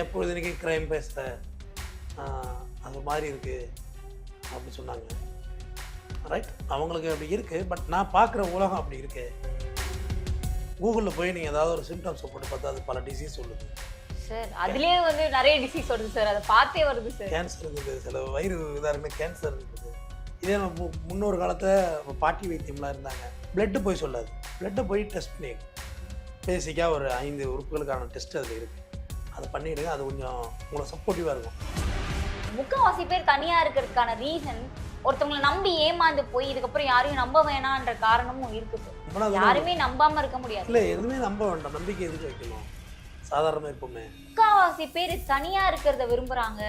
எப்பொழுதுனைக்கு crime பேசுகிற அது மாதிரி இருக்குது அப்படி சொன்னாங்க. ரைட், அவங்களுக்கு அப்படி இருக்குது. பட் நான் பார்க்குற உலகம் அப்படி இருக்கு. கூகுளில் போய் நீங்கள் ஏதாவது ஒரு சிம்டம்ஸை போட்டு பார்த்தா அது பல டிசீஸ் சொல்லுது சார். அதுலேயே வந்து நிறைய டிசீஸ் வருது சார், அதை பார்த்தே வருது சார். கேன்சர் இருக்குது, சில வயிறு இதாக இருக்குது, கேன்சர் இருக்குது. இதே நம்ம முன்னொரு காலத்தில் பாட்டி வைத்தியம்லாம் இருந்தாங்க. பிளட்டு போய் சொல்லாது, பிளட்டை போய் டெஸ்ட் பண்ணிடுங்க. பேசிக்காக ஒரு 5 உறுப்புகளுக்கான டெஸ்ட் அதில் இருக்குது. அதை பண்ணிவிடுங்க, அது கொஞ்சம் உங்களுக்கு சப்போர்ட்டிவாக இருக்கும். முக்கால்வாசி பேர் தனியாக இருக்கிறதுக்கான ரீசன் ஒருத்தவங்களை நம்பி ஏமாந்து போய் இதுக்கப்புறம் யாரையும் நம்ப வேணான்ற காரணமும் இருக்குது. யாருமே நம்பாமல் இருக்க முடியாது. இல்லை, எதுவுமே நம்ப வேண்டாம். நம்பிக்கை எதுக்கு வைக்கணும்? சாதாரணமாக இருப்போமே. முக்கால்வாசி பேர் தனியாக இருக்கிறத விரும்புகிறாங்க,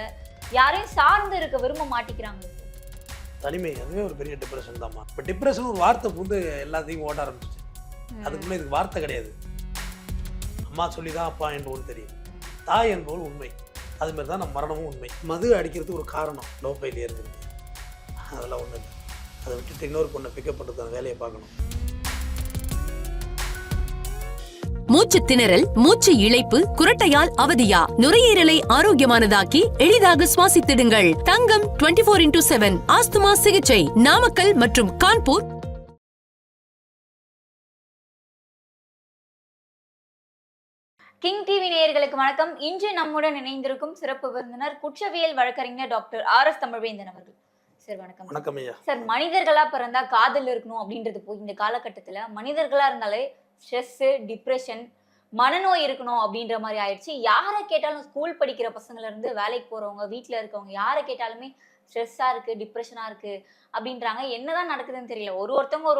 யாரையும் சார்ந்து இருக்க விரும்ப மாட்டேங்கிறாங்க. தனிமை அதுவே ஒரு பெரிய டிப்ரெஷன் தான்மா. இப்போ டிப்ரெஷன் ஒரு வார்த்தை புந்து எல்லாத்தையும் ஓட ஆரம்பிச்சிச்சு. அதுக்குள்ளே இதுக்கு வார்த்தை கிடையாது. அம்மா சொல்லி தான் அப்பா என்பவன் தெரியும், தாய் என்பவள் உண்மை. அதுமாரி தான் நம்ம மரணமும் உண்மை. மது அடிக்கிறதுக்கு ஒரு காரணம் லோ ஃபைல் இருக்குது, அதெல்லாம் ஒன்றும் இல்லை. அதை விட்டுட்டு இன்னொரு பொண்ணை பிக்கப் பண்ணுறதுக்கான வேலையை பார்க்கணும். மூச்சு திணறல், மூச்சு இழைப்பு, குரட்டையால் அவதியா? நுரையீரலை ஆரோக்கியமானதாக்கி எளிதாக சுவாசித்திடுங்கள். தங்கம் 24x7 ஆஸ்துமா சிகிச்சை நாமக்கல் மற்றும் கான்பூர். கிங் டிவி நேயர்களுக்கு வணக்கம். இன்று நம்முடன் இணைந்திருக்கும் சிறப்பு விருந்தினர் குற்றவியல் வழக்கறிஞர் டாக்டர் RS தமிழ்வேந்தன் அவர்கள். சார் வணக்கம். வணக்கம் ஐயா. சார், மனிதர்களா பிறந்தா காதல் இருக்கணும் அப்படின்றது போய் இந்த காலகட்டத்தில் மனிதர்களா இருந்தாலே ஸ்ட்ரெஸ்ஸு, டிப்ரெஷன், மனநோய் இருக்கணும் அப்படின்ற மாதிரி ஆயிடுச்சு. யாரை கேட்டாலும், ஸ்கூல் படிக்கிற பசங்கள்ல இருந்து வேலைக்கு போறவங்க, வீட்டில் இருக்கவங்க, யாரை கேட்டாலுமே ஸ்ட்ரெஸ்ஸாக இருக்குது, டிப்ரெஷனாக இருக்குது அப்படின்றாங்க. என்னதான் நடக்குதுன்னு தெரியல. ஒருத்தவங்க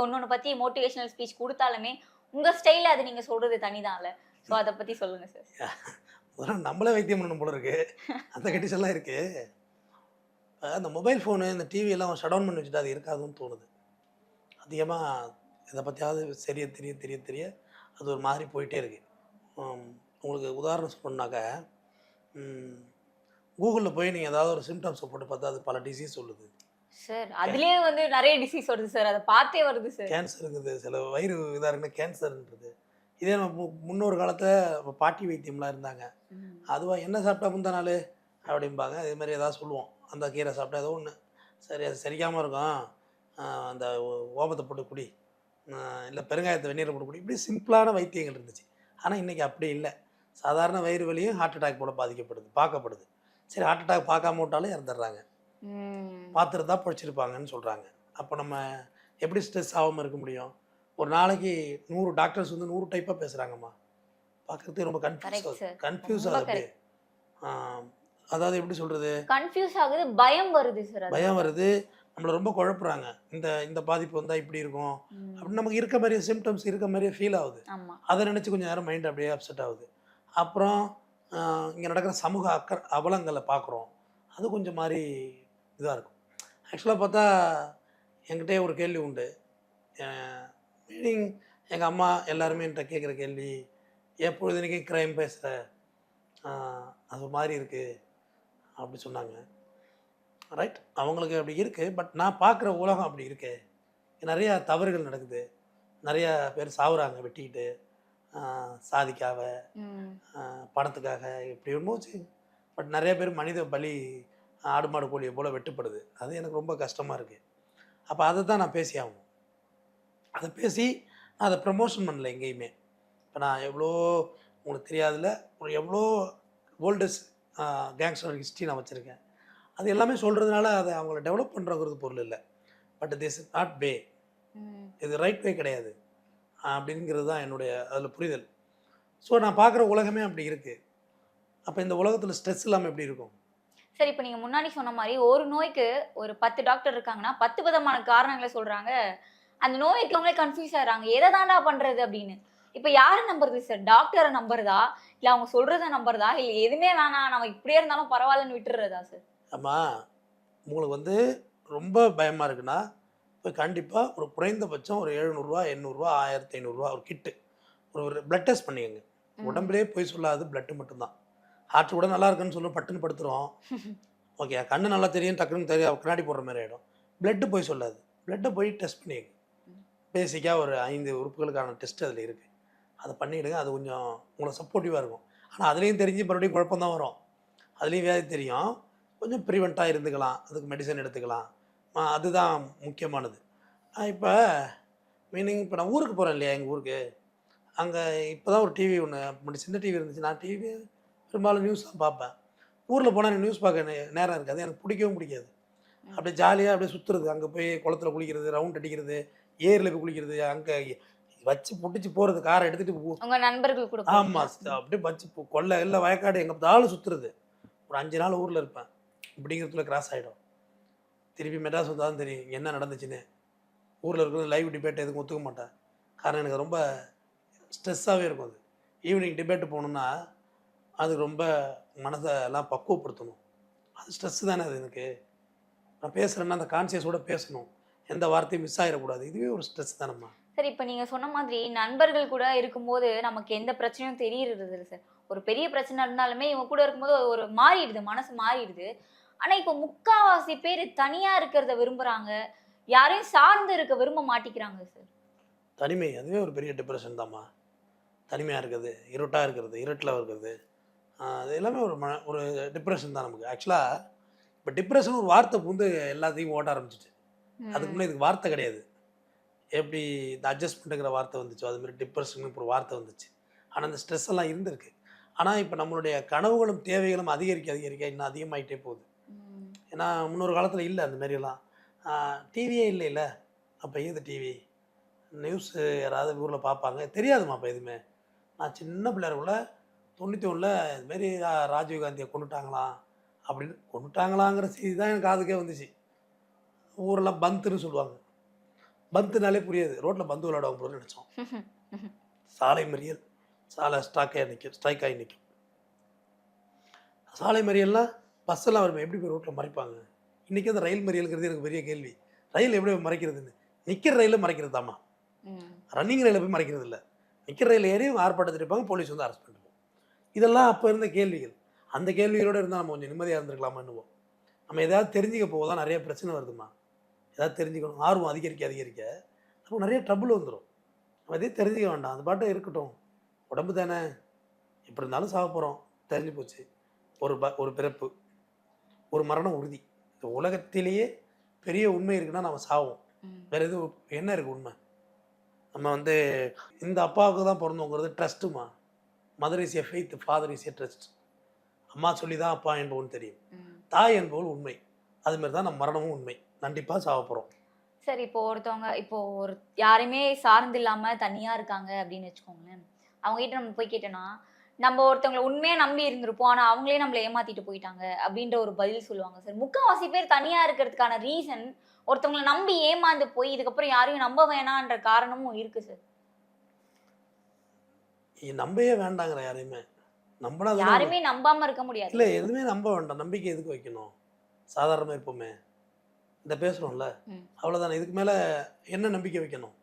ஒன்னொன்று பற்றி மோட்டிவேஷனல் ஸ்பீச் கொடுத்தாலுமே உங்கள் ஸ்டைலில் அது நீங்கள் சொல்கிறது தனிதான்ல. ஸோ அதை பற்றி சொல்லுங்கள் சார். நம்மளே வைத்தியம் பண்ணணும் போல இருக்கு, அந்த கண்டிஷன்லாம் இருக்குது. அந்த மொபைல் ஃபோனு, இந்த டிவியெல்லாம் ஷட் டவுன் பண்ணி வச்சுட்டு அது இருக்காதுன்னு தோணுது. அதிகமாக இதை பற்றியாவது தெரிய அது ஒரு மாதிரி போயிட்டே இருக்குது. உங்களுக்கு உதாரணம் சொல்லணுன்னாக்கா, கூகுளில் போய் நீங்கள் ஏதாவது ஒரு சிம்டம்ஸை போட்டு பார்த்தா அது பல டிசீஸ் சொல்லுது சார். அதுலேயே வந்து நிறைய டிசீஸ் வருது சார், அதை பார்த்தே வருது சார். கேன்சர் இருக்குது, சில வயிறு இதாக இருக்குன்னா கேன்சர்ன்றது. இதே நம்ம முன்னொரு காலத்தில் பாட்டி வைத்தியம்லாம் இருந்தாங்க. அதுவாக என்ன சாப்பிட்டா முந்தா நாள் அப்படிம்பாங்க. அதே மாதிரி எதாவது சொல்லுவோம், அந்த கீரை சாப்பிட்டா ஏதோ ஒன்று சரி, அது சரிக்காமல் இருக்கும், அந்த ஓமத்தை போட்டு குடி, இல்லை பெருங்காயத்தை வெந்நீரை போட்டு குடி, இப்படி சிம்பிளான வைத்தியங்கள் இருந்துச்சு. ஆனால் இன்றைக்கி அப்படி இல்லை. சாதாரண வயிறு வலியும் ஹார்ட் அட்டாக் போல பார்க்கப்படுது. சரி, ஹார்ட் அட்டாக் பார்க்காம விட்டாலும் இறந்துடுறாங்க, பார்த்துட்டு தான் பிடிச்சிருப்பாங்கன்னு சொல்கிறாங்க. அப்போ நம்ம எப்படி ஸ்ட்ரெஸ் ஆகாமல் இருக்க முடியும்? ஒரு நாளைக்கு 100 டாக்டர்ஸ் வந்து 100 டைப்பாக பேசுகிறாங்கம்மா. பார்க்குறதுக்கு ரொம்ப கன்ஃபியூஸ் ஆகுது. அதாவது எப்படி சொல்கிறது, கன்ஃபியூஸ் ஆகுது, பயம் வருது சார். பயம் வருது, நம்மளை ரொம்ப குழப்புறாங்க. இந்த பாதிப்பு வந்தால் இப்படி இருக்கும் அப்படின்னு நமக்கு இருக்க மாதிரியே சிம்டம்ஸ் இருக்க மாதிரியே ஃபீல் ஆகுது. அதை நினச்சி கொஞ்சம் நேரம் மைண்ட் அப்படியே அப்செட் ஆகுது. அப்புறம் இங்கே நடக்கிற சமூக அவலங்களை பார்க்குறோம், அது கொஞ்சம் மாதிரி இதாக இருக்கும். ஆக்சுவலாக பார்த்தா என்கிட்டே ஒரு கேள்வி உண்டு. மீனிங் எங்கள் அம்மா எல்லாருமே என்கிட்ட கேட்குற கேள்வி, எப்பொழுதுனைக்கு க்ரைம் பேசுகிற அது மாதிரி இருக்குது அப்படி சொன்னாங்க. ரைட், அவங்களுக்கு அப்படி இருக்குது. பட் நான் பார்க்குற உலகம் அப்படி இருக்கு. நிறையா தவறுகள் நடக்குது, நிறையா பேர் சாவுறாங்க வெட்டிக்கிட்டு, சாதிக்காக, பணத்துக்காக, இப்படி ஒன்றுச்சு. பட் நிறைய பேர் மனித பலி, ஆடு மாடு கோழியை போல் வெட்டுப்படுது. அது எனக்கு ரொம்ப கஷ்டமாக இருக்குது. அப்போ அதை தான் நான் பேசி ஆகணும். அதை பேசி நான் அதை ப்ரமோஷன் பண்ணல எங்கேயுமே. இப்போ நான் எவ்வளோ உங்களுக்கு தெரியாதுல, ஒரு எவ்வளோ ஓல்டஸ்ட் கேங்ஸ்டர் ஹிஸ்ட்ரி நான் வச்சுருக்கேன். அது எல்லாமே சொல்கிறதுனால அதை அவங்கள டெவலப் பண்ணுறங்கிறது பொருள் இல்லை. பட் திஸ் இஸ் நாட் வே, இது ரைட் வே கிடையாது அப்படிங்கிறது தான் என்னுடைய அதில் புரிதல். ஸோ நான் பார்க்குற உலகமே அப்படி இருக்குது. அப்போ இந்த உலகத்தில் ஸ்ட்ரெஸ் இல்லாமல் எப்படி இருக்கும்? சரி, இப்போ நீங்கள் முன்னாடி சொன்ன மாதிரி ஒரு நோய்க்கு ஒரு 10 டாக்டர் இருக்காங்கன்னா 10 விதமான காரணங்களை சொல்கிறாங்க. அந்த நோய் இருக்கவங்களே கன்ஃபியூஸ் ஆகிறாங்க, எதை தாண்டா பண்ணுறது அப்படின்னு. இப்போ யாரை நம்புறது சார்? டாக்டரை நம்புறதா, இல்லை அவங்க சொல்கிறத நம்புறதா, இல்லை எதுவுமே வேணாம் நம்ம இப்படியே இருந்தாலும் பரவாயில்லன்னு விட்டுறதா சார்? ஆமாம், உங்களுக்கு வந்து ரொம்ப பயமாக இருக்குன்னா போய் கண்டிப்பாக ஒரு குறைந்தபட்சம் ஒரு 700 800 1500 ஒரு கிட்டு ஒரு பிளட் டெஸ்ட் பண்ணிக்கோங்க. உடம்புலே போய் சொல்லாது, பிளட்டு மட்டும்தான். ஹார்ட் கூட நல்லா இருக்குன்னு சொல்லுவோம், பட்டுன்னு படுத்துரும். ஓகே, கண்ணு நல்லா தெரியும், டக்குன்னு தெரியும், கண்ணாடி போடுற மாதிரி ஆகிடும். பிளட்டு போய் சொல்லாது, பிளட்டை போய் டெஸ்ட் பண்ணிக்கோங்க. பேசிக்காக ஒரு 5 உறுப்புகளுக்கான டெஸ்ட் அதில் இருக்குது. அதை பண்ணிவிடுங்க, அது கொஞ்சம் உங்களுக்கு சப்போர்ட்டிவாக இருக்கும். ஆனால் அதுலேயும் தெரிஞ்சு மறுபடியும் குழப்பம் தான் வரும். அதுலேயும் வியாதி தெரியும். கொஞ்சம் ப்ரிவெண்ட்டாக இருந்துக்கலாம், அதுக்கு மெடிசன் எடுத்துக்கலாம். அதுதான் முக்கியமானது. இப்போ மீனிங் இப்போ நான் ஊருக்கு போகிறேன் இல்லையா, எங்கள் ஊருக்கு. அங்கே இப்போ தான் ஒரு டிவி ஒன்று, முன்னாடி சின்ன டிவி இருந்துச்சு. நான் டிவி பெரும்பாலும் நியூஸ் தான் பார்ப்பேன். ஊரில் போனால் எனக்கு நியூஸ் பார்க்க நேரம் இருக்காது, எனக்கு பிடிக்கவும் பிடிக்காது. அப்படியே ஜாலியாக அப்படியே சுற்றுறது, அங்கே போய் குளத்துல குளிக்கிறது, ரவுண்ட் அடிக்கிறது, ஏரியில் போய் குளிக்கிறது, அங்கே வச்சு புட்டிச்சு போகிறது, காரை எடுத்துகிட்டு உங்க நண்பர்கள் கூட ஆமாம் அப்படியே வச்சு கொல்லை இல்லை வயக்காடு எங்கே பார்த்தாலும் சுற்றுறது. ஒரு 5 நாள் ஊரில் இருப்பேன். இப்படிங்கிறதுல கிராஸ் ஆகிடும். திருப்பி மெட்ராஸ் வந்தாலும் தெரியும் இங்கே என்ன நடந்துச்சுன்னு. ஊரில் இருக்கிறது லைவ் டிபேட் எதுக்கும் ஒத்துக்க மாட்டேன். காரணம் எனக்கு ரொம்ப ஸ்ட்ரெஸ்ஸாகவே இருக்கும். அது ஈவினிங் டிபேட்டு போகணுன்னா அதுக்கு ரொம்ப மனதை எல்லாம் பக்குவப்படுத்தணும். அது ஸ்ட்ரெஸ்ஸு தானே அது. எனக்கு நான் பேசுகிறேன்னா அந்த கான்சியஸோடு பேசணும், எந்த வார்த்தையும் மிஸ் ஆகிடக்கூடாது. இதுவே ஒரு ஸ்ட்ரெஸ் தானம்மா. சார் இப்போ நீங்கள் சொன்ன மாதிரி நண்பர்கள் கூட இருக்கும்போது நமக்கு எந்த பிரச்சனையும் தெரியுறது இல்லை சார். ஒரு பெரிய பிரச்சனை இருந்தாலுமே இவங்க கூட இருக்கும்போது ஒரு மாறிடுது, மனசு மாறிடுது. ஆனால் இப்போ முக்காவாசி பேர் தனியாக இருக்கிறத விரும்புகிறாங்க, யாரையும் சார்ந்து இருக்க விரும்ப மாட்டிக்கிறாங்க சார். தனிமை அதுவே ஒரு பெரிய டிப்ரெஷன் தாம்மா. தனிமையாக இருக்கிறது, இருட்டாக இருக்கிறது, இருட்டில் இருக்கிறது, அது எல்லாமே ஒரு டிப்ரெஷன் தான் நமக்கு. ஆக்சுவலாக இப்போ டிப்ரெஷன் ஒரு வார்த்தை புந்து எல்லாத்தையும் ஓட்ட ஆரம்பிச்சிட்டு. அதுக்கு முன்னே இதுக்கு வார்த்தை கிடையாது. எப்படி இந்த அட்ஜஸ்ட்மெண்ட்டுங்கிற வார்த்தை வந்துச்சோ அதுமாதிரி டிப்ரெஷன் இப்போ ஒரு வார்த்தை வந்துச்சு. ஆனால் அந்த ஸ்ட்ரெஸ் எல்லாம் இருந்திருக்கு. ஆனால் இப்போ நம்மளுடைய கனவுகளும் தேவைகளும் அதிகரிக்க இன்னும் அதிகமாகிட்டே போகுது. ஏன்னா முன்னொரு காலத்தில் இல்லை அந்த மாதிரியெல்லாம், டிவியே இல்லைல்ல. அப்போ ஏது டிவி, நியூஸு யாராவது ஊரில் பார்ப்பாங்க, தெரியாதுமா அப்போ எதுவுமே. நான் சின்ன பிள்ளைக்குள்ள 91 இதுமாரி ராஜீவ்காந்தியை கொண்டுட்டாங்களாம் அப்படின்னு, கொண்டுட்டாங்களாங்கிற செய்தி தான் எனக்கு காதுக்கே வந்துச்சு. ஊரெல்லாம் பந்துன்னு சொல்லுவாங்க. பந்துனாலே புரியாது, ரோட்டில் பந்து விளையாடுவாங்க போல நினச்சோம். சாலை மறியல், சாலை ஸ்ட்ரைக் ஆகி நிற்கும். சாலை மறியல்லாம் பஸ்ஸெல்லாம் வருமே, எப்படி போய் ரோட்டில் மறைப்பாங்க? இன்றைக்கி அந்த ரயில் மறியலுங்கிறது எனக்கு பெரிய கேள்வி. ரயில் எப்படி மறைக்கிறதுன்னு. நிற்கிற ரயிலில் மறைக்கிறது தாம்மா, ரன்னிங் ரயிலில் போய் மறைக்கிறது இல்லை. நிற்கிற ரயில் ஏறி ஆர்ப்பாட்டத்தில் இருப்பாங்க, போலீஸ் வந்து அரெஸ்ட் பண்ணிடுவோம். இதெல்லாம் அப்போ இருந்த கேள்விகள். அந்த கேள்விகளோடு இருந்தால் நம்ம கொஞ்சம் நிம்மதியாக இருந்திருக்கலாமா என்னவோ. நம்ம எதாவது தெரிஞ்சுக்க போக தான் நிறைய பிரச்சனை வருதுமா. எதாவது தெரிஞ்சுக்கணும், ஆர்வம் அதிகரிக்க நமக்கு நிறைய ட்ரபுள் வந்துடும். நம்ம எதையும் தெரிஞ்சுக்க வேண்டாம், அந்த பாட்டை இருக்கட்டும். உடம்பு தானே, எப்படி இருந்தாலும் சாக போகிறோம், தெரிஞ்சு போச்சு. ஒரு பிறப்பு, ஒரு மரணம் உறுதி. இந்த உலகத்திலேயே பெரிய உண்மை இருக்குன்னா நம்ம சாவோம். வேறு எதுவும் என்ன இருக்குது உண்மை? நம்ம வந்து இந்த அப்பாவுக்கு தான் பிறந்தோங்கிறது ட்ரஸ்ட்டுமா. Mother is a faith, father is a trust. அம்மா சொல்லி தான் அப்பா என்பவன் தெரியும், தாய் என்பவள் உண்மை. அதுமாரி தான் நம்ம மரணமும் உண்மை. கண்டிப்பாக சாவ போகிறோம். சரி, இப்போ ஒருத்தவங்க இப்போ ஒரு யாருமே சார்ந்து இல்லாமல் தனியாக இருக்காங்க அப்படின்னு வச்சுக்கோங்களேன். அவங்ககிட்ட நம்ம போய் கேட்டோன்னா நம்ம ஒருத்தவங்களை உண்மையாக நம்பி இருந்திருப்போம், ஆனால் அவங்களே நம்மளை ஏமாற்றிட்டு போயிட்டாங்க அப்படின்ற ஒரு பதில் சொல்லுவாங்க சார். முக்கால்வாசி பேர் தனியாக இருக்கிறதுக்கான ரீசன் ஒருத்தவங்களை நம்பி ஏமாந்து போய் இதுக்கப்புறம் யாரையும் நம்ப வேணான்ற காரணமும் இருக்குது சார். நம்பவே வேண்டாங்கிற யாரையுமே நம்பினா யாருமே நம்பாமல் இருக்க முடியாது. இல்லை, எதுவுமே நம்ப வேண்டாம். நம்பிக்கை எதுக்கு வைக்கணும்? சாதாரணமாக இருப்போமே, இந்த பேசுகிறோம்ல அவ்வளோதானே. இதுக்கு மேலே என்ன நம்பிக்கை வைக்கணும்?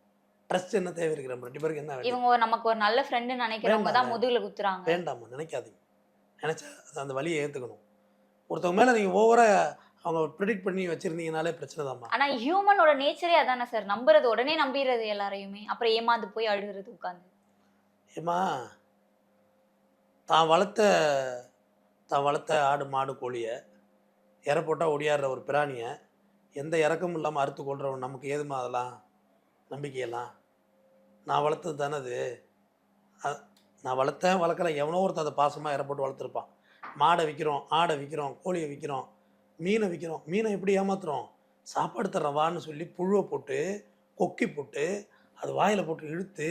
ட்ரஸ்ட் என்ன தேவை இருக்கிற நம்ம 2 பேருக்கு என்ன? இவங்க நமக்கு ஒரு நல்ல ஃப்ரெண்டு நினைக்கிறவங்க தான் முதுகில் குத்துறாங்க. வேண்டாமா, நினைக்காதீங்க. நினச்சா அந்த வழியை ஏற்றுக்கணும். ஒருத்தவங்க மேலே நீங்கள் ஓவராக அவங்க ப்ரிடிக்ட் பண்ணி வச்சுருந்தீங்கனாலே பிரச்சனை தான்மா. ஆனால் ஹியூமனோட நேச்சரே அதானே சார், நம்புறது, உடனே நம்பிடுறது எல்லாரையுமே, அப்புறம் ஏமாந்து போய் அழுகிறது உட்காந்து. ஏம்மா, தான் வளர்த்த ஆடு மாடு கோழியை இற போட்டால் ஒடியாடுற ஒரு பிராணியை எந்த இறக்கமும் இல்லாமல் அறுத்து கொள்றவன் நமக்கு ஏதுமா அதெல்லாம் நம்பிக்கையெல்லாம்? நான் வளர்த்தது தானே அது. நான் வளர்க்கல, எவனோ ஒருத்தர் அதை பாசமாக இற போட்டு வளர்த்துருப்பான். மாடை விற்கிறோம், ஆடை விற்கிறோம், கோழியை விற்கிறோம், மீனை விற்கிறோம். மீனை எப்படி ஏமாத்துறோம்? சாப்பாடு தர்றேன் வான்னு சொல்லி புழுவை போட்டு கொக்கி போட்டு அது வாயில் போட்டு இழுத்து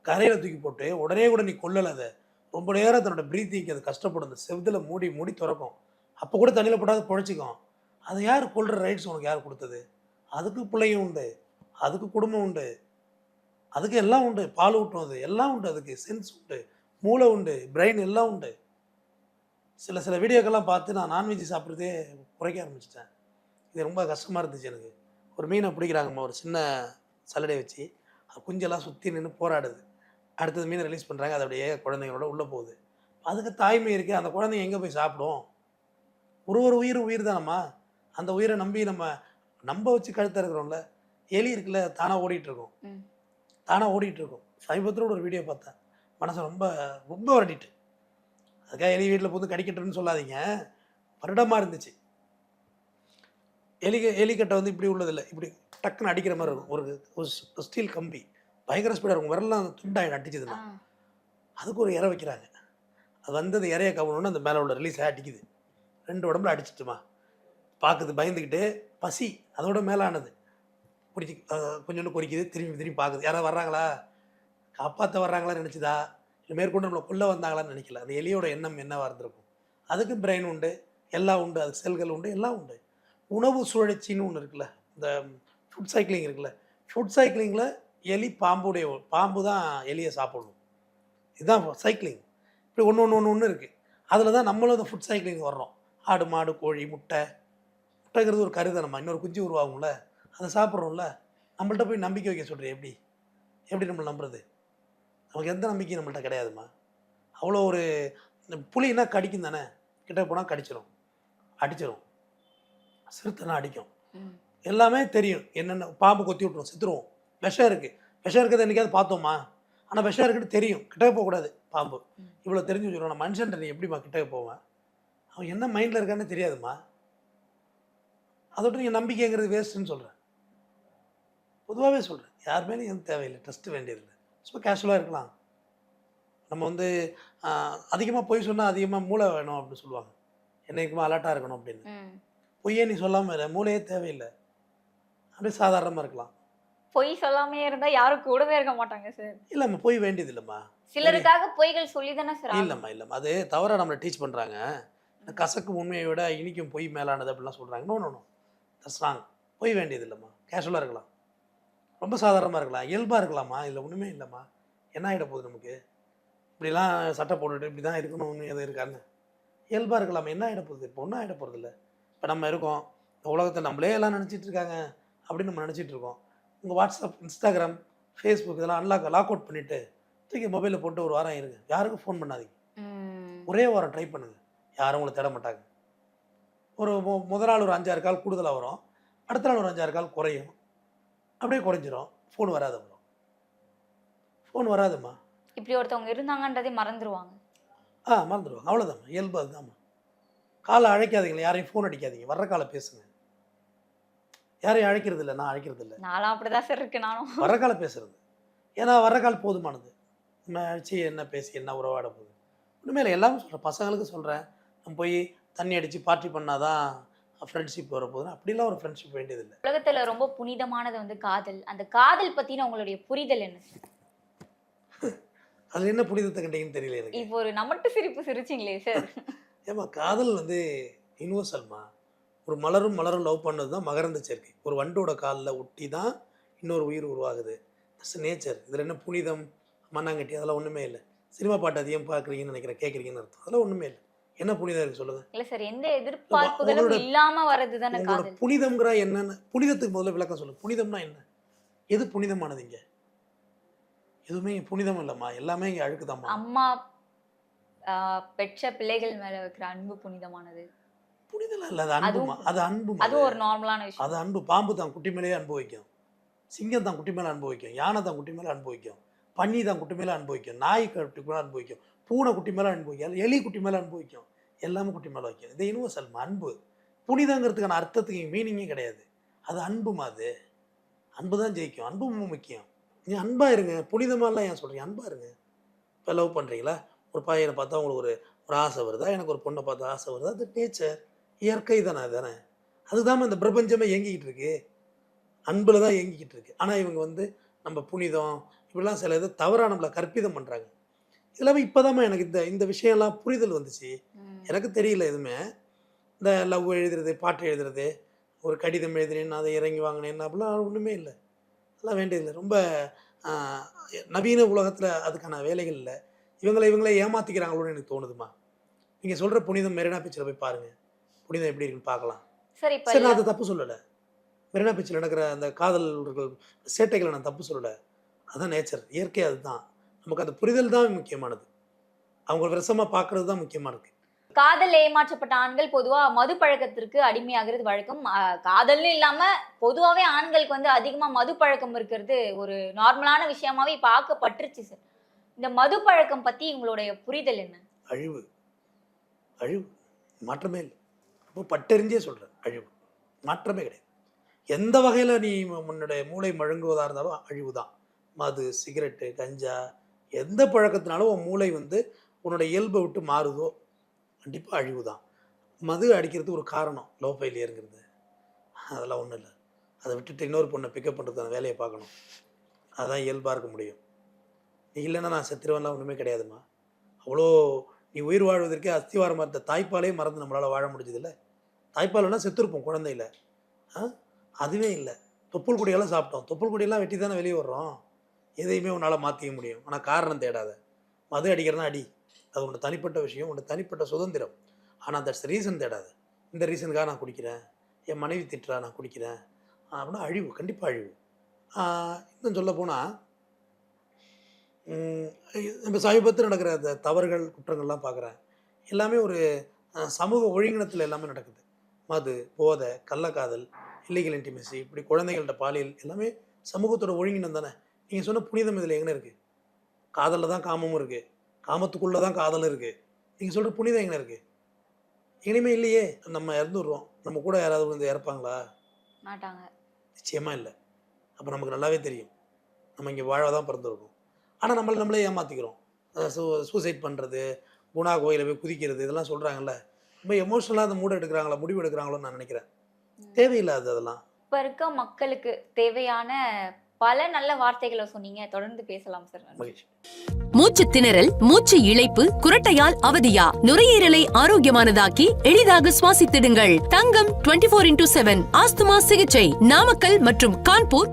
கரையில் தூக்கி போட்டு உடனே கூட நீ கொல்லலை. அதை ரொம்ப நேரம் தன்னோட ப்ரீத்திங்க்கு அது கஷ்டப்படும். அந்த செவத்தில் மூடி திறக்கும். அப்போ கூட தண்ணியில் போட்டால் அது பொழைச்சிக்கும். அதை யார் கொள்கிற ரைட்ஸ் உனக்கு யார் கொடுத்தது? அதுக்கு பிள்ளையும் உண்டு, அதுக்கு குடும்பம் உண்டு, அதுக்கு எல்லாம் உண்டு. பால் ஊட்டும், அது எல்லாம் உண்டு. அதுக்கு சென்ஸ் உண்டு, மூளை உண்டு, பிரெயின் எல்லாம் உண்டு. சில வீடியோக்கெல்லாம் பார்த்து நான் நான்வெஜ் சாப்பிட்றதே குறைக்க ஆரம்பிச்சிட்டேன். இது ரொம்ப கஷ்டமாக இருந்துச்சு எனக்கு. ஒரு மீனை பிடிக்கிறாங்கம்மா, ஒரு சின்ன சல்லடை வச்சு அது குஞ்செல்லாம் சுற்றி நின்று போராடுது. அடுத்தது மீனை ரிலீஸ் பண்ணுறாங்க, அது அப்படியே குழந்தைங்களோட உள்ளே போகுது. அதுக்கு தாய்மை இருக்குது. அந்த குழந்தைங்க எங்கே போய் சாப்பிடும்? ஒரு உயிர் தானம்மா. அந்த உயிரை நம்பி நம்ப வச்சு கழுத்த இருக்கிறோம்ல. எலி இருக்குல்ல, தானாக ஓடிட்டு இருக்கும். சமீபத்தில் ஒரு வீடியோ பார்த்தேன், மனசை ரொம்ப ரொம்ப வரட்டிட்டு. அதுக்காக எலி வீட்டில் புந்து கடிக்கட்டுன்னு சொல்லாதீங்க. வருடமாக இருந்துச்சு. எலிக்கட்டை வந்து இப்படி உள்ளதில்லை, இப்படி டக்குன்னு அடிக்கிற மாதிரி இருக்கும். ஒரு ஸ்டீல் கம்பி பயங்கர ஸ்பீடாக இருக்கும். விரலாம் துண்டாயிடும் அடிச்சதுன்னா. அதுக்கு ஒரு இறை வைக்கிறாங்க. அது வந்து அந்த இறையை கவனம்னு அந்த மேலே உள்ள ரிலீஸ் அடிக்குது. 2 உடம்புல அடிச்சிட்டுமா பார்க்குது பயந்துக்கிட்டு. பசி அதோட மேலானது பிடிச்சி கொஞ்சோண்டு கொறிக்குது. திரும்பி திரும்பி பார்க்குது. யாராவது வர்றாங்களா, காப்பாற்ற வர்றாங்களான்னு நினச்சிதா, இல்லை மேற்கொண்டு நம்மளை கொல்ல வந்தாங்களான்னு நினைக்கல. அந்த எலியோட எண்ணம் என்னவாக இருந்திருக்கும். அதுக்கு பிரெயின் உண்டு, எல்லாம் உண்டு, அதுக்கு செல்கள் உண்டு, எல்லாம் உண்டு. உணவு சுழற்சின்னு ஒன்று இருக்குல்ல, இந்த ஃபுட் சைக்கிளிங் இருக்குல்ல, ஃபுட் சைக்கிளிங்கில் எலி பாம்பு தான் எலியை சாப்பிடணும். இதுதான் சைக்கிளிங். இப்படி ஒன்று இருக்குது. அதில் தான் நம்மளும் அந்த ஃபுட் சைக்கிளிங் வர்றோம். ஆடு மாடு கோழி முட்டைங்கிறது ஒரு கருதனமா, இன்னொரு குஞ்சு உருவாகும்ல, அதை சாப்பிட்றோம்ல. நம்மள்ட்ட போய் நம்பிக்கை வைக்க சொல்கிறேன். எப்படி நம்மளை நம்புறது? நமக்கு எந்த நம்பிக்கையும் நம்மள்ட்ட கிடையாதுமா. அவ்வளோ ஒரு புலின்னா கடிக்கும் தானே, கிட்ட போனால் அடிச்சிடும். சிறுத்தைனா அடிக்கும். எல்லாமே தெரியும். என்னென்ன பாம்பு கொத்தி விட்டுரும், செத்துருவோம். விஷம் இருக்கிறத என்றைக்காவது பார்த்தோமா? ஆனால் விஷம் இருக்குன்னு தெரியும். கிட்டே போகக்கூடாது பாம்பு. இவ்வளோ தெரிஞ்சு வச்சுருவோம். நான் மனுஷன்ட்ட நீ எப்படிம்மா கிட்டே போவேன்? அவன் என்ன மைண்டில் இருக்கான்னு தெரியாதுமா. அதோட நீங்கள் நம்பிக்கைங்கிறது வேஸ்ட்டுன்னு சொல்கிறேன். பொதுவாகவே சொல்கிறேன். யார் மேலேயும் எதுவும் தேவையில்லை, ட்ரஸ்ட்டு வேண்டியதில்லை. சும்மா கேஷுவலாக இருக்கலாம். நம்ம வந்து அதிகமாக பொய் சொன்னால் அதிகமாக மூளை வேணும் அப்படின்னு சொல்லுவாங்க. என்னைக்குமா அலர்ட்டாக இருக்கணும் அப்படின்னு. பொய்யே நீ சொல்லாமல் மூளையே தேவையில்லை. அப்படியே சாதாரணமாக இருக்கலாம். பொய் சொல்லாமே இருந்தா யாரும் கூடவே இருக்க மாட்டாங்க சார். இல்லைம்மா, பொய் வேண்டியது இல்லைம்மா. சிலருக்காக பொய்கள் சொல்லி தானே சார். இல்லைம்மா, அது தவறாக நம்மளை டீச் பண்ணுறாங்க. கசக்கும் உண்மையை விட இனிக்கும் பொய் மேலானது அப்படிலாம் சொல்கிறாங்க. No that's wrong. பொய் வேண்டியது இல்லைம்மா. கேஷுவலாக இருக்கலாம், ரொம்ப சாதாரணமாக இருக்கலாம், இயல்பாக இருக்கலாமா. இல்லை ஒன்றுமே இல்லைம்மா. என்ன ஆகிட போகுது நமக்கு? இப்படிலாம் சட்டை போட்டுட்டு இப்படி தான் இருக்கணும்னு எதுவும் இருக்கான்னு இயல்பாக இருக்கலாமா. என்ன ஆகிட போகுது? இப்போ ஒன்றும் ஆகிட போகிறது இல்லை. இப்போ நம்ம இருக்கோம், இந்த உலகத்தை நம்மளே எல்லாம் நினச்சிட்டு இருக்காங்க அப்படின்னு நம்ம நினச்சிட்டு இருக்கோம். உங்கள் வாட்ஸ்அப், இன்ஸ்டாகிராம், ஃபேஸ்புக் இதெல்லாம் லாக் அவுட் பண்ணிவிட்டு தூக்கி மொபைலில் போட்டு ஒரு வாரம் இருங்க. யாருக்கும் ஃபோன் பண்ணாதீங்க. ஒரே வாரம் ட்ரை பண்ணுங்கள். யாரும் உங்களை தேட மாட்டாங்க. முதல் நாள் ஒரு 5-6 கால் கூடுதலாக வரும், அடுத்த நாள் ஒரு 5-6 கால் குறையும், அப்படியே குறைஞ்சிரும். ஃபோன் வராதும்மா. இப்படி ஒருத்தவங்க இருந்தாங்கன்றதே மறந்துடுவாங்க. மறந்துடுவாங்க. அவ்வளோதாம்மா, இயல்பு அதுதாம்மா. காலை அழைக்காதீங்களா, யாரையும் ஃபோன் அடிக்காதீங்க. வர்ற காலை பேசுங்க. யாரையும் அழைக்கிறது இல்லை, நான் அழைக்கிறது இல்லை. நானும் அப்படிதான் சார் இருக்கு. நானும் வர்ற காலை பேசுறது. ஏன்னா வர்ற கால் போதுமானது. நம்ம அழைச்சி என்ன பேசி என்ன உறவாட போகுது? ஒன்றுமே இல்லை. எல்லாமே சொல்கிறேன், பசங்களுக்கு சொல்கிறேன். நம்ம போய் தண்ணி அடித்து பார்ட்டி பண்ணாதான் ஃப்ரெண்ட்ஷிப் வரப்போகுதுன்னு அப்படிலாம் ஒரு ஃப்ரெண்ட்ஷிப் வேண்டியதில்லை. உலகத்துல ரொம்ப புனிதமானது வந்து காதல். அந்த காதல் பத்தின உங்களுடைய புரிதல் என்ன? அதில் என்ன புனிதத்தை கண்டீங்கன்னு தெரியல எனக்கு. இப்போ ஒரு நமட்டு சிரிப்பு சிரிச்சிங்களே சார். ஏமா, காதல் வந்து யூனிவர்சல்மா. ஒரு மலரும் லவ் பண்ணது தான் மகரந்த சேர்க்கை. ஒரு வண்டோட காலில் ஒட்டி தான் இன்னொரு உயிர் உருவாகுது. That's nature. இதில் என்ன புனிதம், மண்ணாங்கட்டி, அதெல்லாம் ஒன்றுமே இல்லை. சினிமா பாட்டு அதிகம் பார்க்குறீங்கன்னு நினைக்கிறேன், கேட்குறீங்கன்னு அர்த்தம். அதெல்லாம் ஒன்றுமே இல்லை. என்ன புனிதம் இருக்குது சொல்லுங்க? இல்லை சார், எந்த எதிர்பார்ப்புகளும் இல்லாம வர்றது தானே காதல். புனிதம்ங்கிற என்னன்னு புனிதத்துக்கு முதல்ல விளக்கம் சொல்லுங்க. புனிதம்னா என்ன? எது புனிதமானது? இங்கே எதுவுமே புனிதம் இல்லைம்மா. எல்லாமே இங்கே அழுக்குதாம்மா. அம்மா பெற்ற பிள்ளைகள் மேல வைக்கிற அன்பு புனிதமானது. புனிதம் இல்லை, அது அன்புமா. அது அன்பு. அது ஒரு நார்மலான விஷயம். அது அன்பு. பாம்பு தான் குட்டி மேலேயே அனுபவிக்கும், சிங்கம் தான் குட்டி மேலே அனுபவிக்கும், யானை தான் குட்டி மேலே அனுபவிக்கும், பன்னி தான் குட்டி மேலே அனுபவிக்கும், நாய் குட்டி மேலே அனுபவிக்கும், பூனை குட்டி மேலே அனுபவிக்கும், எலி குட்டி மேலே அனுபவிக்கும், எல்லாமே குட்டி மேலே வைக்கும். இது யூனிவர்சல் அன்பு. புனிதங்கிறதுக்கான அர்த்தத்துக்கு மீனிங்கே கிடையாது. அது அன்புமா. அது அன்பு தான் ஜெயிக்கும். அன்பு ரொம்ப முக்கியம். நீ அன்பாக இருங்க. புனிதமாலாம் ஏன் சொல்கிறீங்க? அன்பாக இருங்க. இப்போ லவ் பண்ணுறீங்களா, ஒரு பையனை பார்த்தா உங்களுக்கு ஒரு ஆசை வருதா, எனக்கு ஒரு பொண்ணை பார்த்தா ஆசை வருதா, அது நேச்சர், இயற்கை தானே. அதுதான் இந்த பிரபஞ்சமே இயங்கிக்கிட்டு இருக்கு. அன்பில் தான் இயங்கிக்கிட்டு இருக்கு. ஆனால் இவங்க வந்து நம்ம புனிதம் இப்படிலாம் சில இது தவறாக நம்மளை கற்பிதம் பண்ணுறாங்க. இதெல்லாமே இப்போதாம்மா எனக்கு இந்த விஷயம்லாம் புரிதல் வந்துச்சு. எனக்கு தெரியல எதுவுமே. இந்த லவ் எழுதுறது, பாட்டு எழுதுறது, ஒரு கடிதம் எழுதுனேன்னு அதை இறங்கி வாங்கினேன்னு அப்படிலாம் ஒன்றுமே இல்லை. அதெல்லாம் வேண்டியதில்லை. ரொம்ப நவீன உலகத்தில் அதுக்கான வேலைகள் இல்லை. இவங்களே ஏமாற்றிக்கிறாங்களோன்னு எனக்கு தோணுதுமா. நீங்கள் சொல்கிற புனிதம் மெரினா பீச்சில் போய் பாருங்கள். புனிதம் எப்படி இருக்குன்னு பார்க்கலாம். சரி, நான் அதை தப்பு சொல்லலை. மெரினா பீச்சில் நடக்கிற அந்த காதல்கள் சேட்டைகளை நான் தப்பு சொல்லலை. அதுதான் நேச்சர், இயற்கை. அதுதான் நமக்கு அந்த புரிதல் தான் முக்கியமானது. அவங்க விரசமாக பார்க்குறது தான் முக்கியமானது. காதல் ஏமாற்றப்பட்ட ஆண்கள் பொதுவா மது பழக்கத்திற்கு அடிமையாகிறது வழக்கம். காதல்னு இல்லாம பொதுவாவே ஆண்களுக்கு வந்து அதிகமா மது பழக்கம் இருக்கிறது ஒரு நார்மலான விஷயமாவே பார்க்கப்பட்டுருச்சு சார். இந்த மது பழக்கம் பத்தி உங்களுடைய புரிதல் என்ன? அழிவு. அழிவு, மாற்றமே இல்லை. ரொம்ப பட்டெறிஞ்சே சொல்கிறேன், அழிவு, மாற்றமே கிடையாது. எந்த வகையில் நீ உன்னுடைய மூளை மழுங்குவதாக இருந்தாலும் அழிவு தான். மது, சிகரெட்டு, கஞ்சா, எந்த பழக்கத்தினாலும் உன் மூளை உன்னுடைய இயல்பை விட்டு மாறுதோ கண்டிப்பாக அழிவு தான். மது அடிக்கிறதுக்கு ஒரு காரணம் லோ ஃபெயிலியருங்கிறது, அதெல்லாம் ஒன்றும் இல்லை. அதை விட்டுட்டு இன்னொரு பொண்ணை பிக்கப் பண்ணுறதுக்கான வேலையை பார்க்கணும், அதுதான் இயல்பாக இருக்க முடியும். நீ இல்லைன்னா நான் செத்துருவேன்லாம் ஒன்றுமே கிடையாதுமா. அவ்வளோ நீ உயிர் வாழ்வதற்கே அஸ்திவாரமாக இருந்த தாய்ப்பாலே மறந்து நம்மளால் வாழ முடிஞ்சதில்லை. தாய்ப்பால்னா செத்துருப்போம் குழந்தையில, அதுவே இல்லை. தொப்புள் கொடியெல்லாம் சாப்பிட்டோம், தொப்புள் கொடியெல்லாம் வெட்டி தானே வெளியே வர்றோம். எதையுமே உன்னால் மாற்றிக்க முடியும், ஆனால் காரணம் தேடாத. மது அடிக்கிறதுனா அடி, அது உன்னோட தனிப்பட்ட விஷயம், உன்னோட தனிப்பட்ட சுதந்திரம். ஆனால் தட்ஸ் ரீசன் தேடாது. இந்த ரீசனுக்காக நான் குடிக்கிறேன், என் மனைவி திட்டுறா நான் குடிக்கிறேன் அப்படின்னா அழிவு, கண்டிப்பாக அழிவு. இன்னும் சொல்ல போனால் நம்ம சமீபத்தில் நடக்கிற அந்த தவறுகள் குற்றங்கள்லாம் பார்க்குறேன், எல்லாமே ஒரு சமூக ஒழுங்கினத்தில் எல்லாமே நடக்குது. மது, போதை, கள்ளக்காதல், இல்லீகல் இன்டிமெசி, இப்படி குழந்தைகள்கிட்ட பாலியல், எல்லாமே சமூகத்தோட ஒழுங்கினம் தானே. நீங்கள் சொன்ன புனிதம் இதில் எங்கே இருக்குது? காதலில் தான் காமமும் இருக்குது, காமத்துக்குள்ளே தான் காதலும் இருக்குது. நீங்கள் சொல்கிற புனிதம் எங்கே இருக்குது? இனிமே இல்லையே. நம்ம இறந்துடுறோம், நம்ம கூட யாராவது இறப்பாங்களா? மாட்டாங்க, நிச்சயமாக இல்லை. அப்போ நமக்கு நல்லாவே தெரியும் நம்ம இங்கே வாழ தான் பிறந்திருக்கோம். ஆனால் நம்மளே ஏமாற்றிக்கிறோம். சூசைட் பண்ணுறது, குணா கோயிலை போய் குதிக்கிறது, இதெல்லாம் சொல்கிறாங்கல்ல, ரொம்ப எமோஷ்னலாக அந்த முடிவு எடுக்கிறாங்களோன்னு நான் நினைக்கிறேன். தேவையில்லாது அதெல்லாம். இப்போ இருக்க மக்களுக்கு தேவையான பல நல்ல வார்த்தைகளை சொன்னீங்க. தொடர்ந்து பேசலாம் சார். மகிழ்ச்சி. மூச்சு திணறல், மூச்சு இழைப்பு, குரட்டையால் அவதியா, நுரையீரலை ஆரோக்கியமானதாக்கி எளிதாக சுவாசித்திடுங்கள். தங்கம் 24/7 ஆஸ்துமா சிகிச்சை நாமக்கல் மற்றும் கான்பூர்.